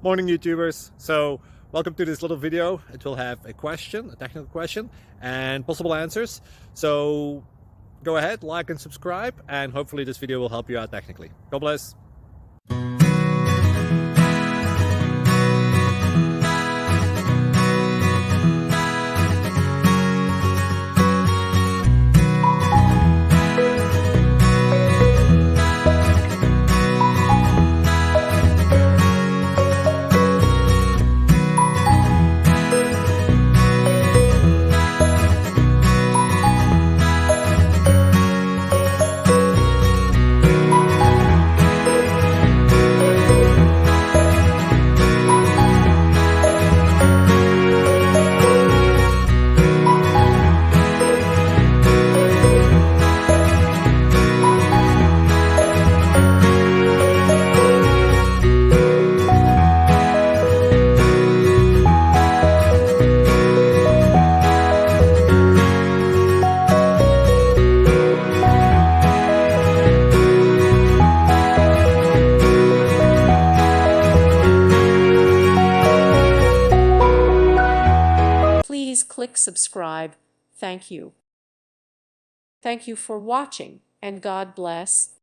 Morning YouTubers. So welcome to this little video. It will have a question, a technical question, and possible answers. So go ahead, like and subscribe, and hopefully this video will help you out technically. God bless. Please click subscribe. Thank you. Thank you for watching, and God bless.